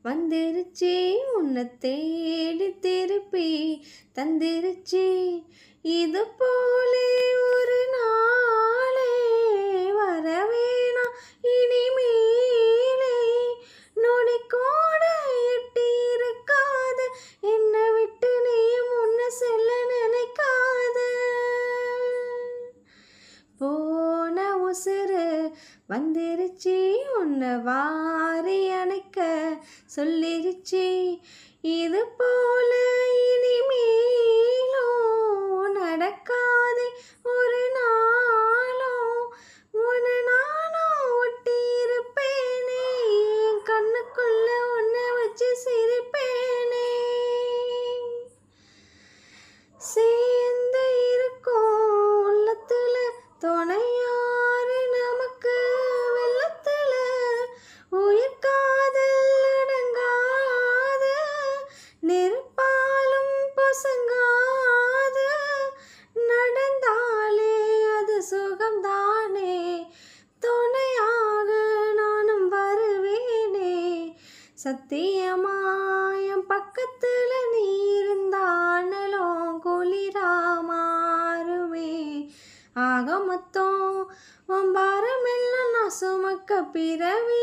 வந்துருச்சு உன்னை தேடி திருப்பி தந்துருச்சு இது போலே ஒரு நாளே வரவேணா இனிமேலே நொடி கூட எட்டி இருக்காத என்னை விட்டு நீயும் உன்னை செல்ல நினைக்காத போன உசுறு வந்துருச்சு உன்னை வாரி அணைக்க சொல்லிருச்சு இது போல இனிமேலும் நடக்காதே ஒரு நாளும் உன்னை நானும் ஒட்டி இருப்பேனே என் கண்ணுக்குள்ள உன்னை வச்சு சிரிப்பேனே சேர்ந்து இருக்கும் உள்ளத்துல துணையாரு நமக்கு வெள்ளத்துல உயிர் காதல் அடங்காது நெருப்பாலும் பொசங்காது நடந்தாலே அது சுகம்தானே துணையாக நானும் வருவேனே சத்தியமாயம் பக்கத்துல நீ இருந்தானலும் குளிரா மாறுமே ஆக மொத்தம் உன் பாரமெல்லாம் நான் சுமக்க பிறவி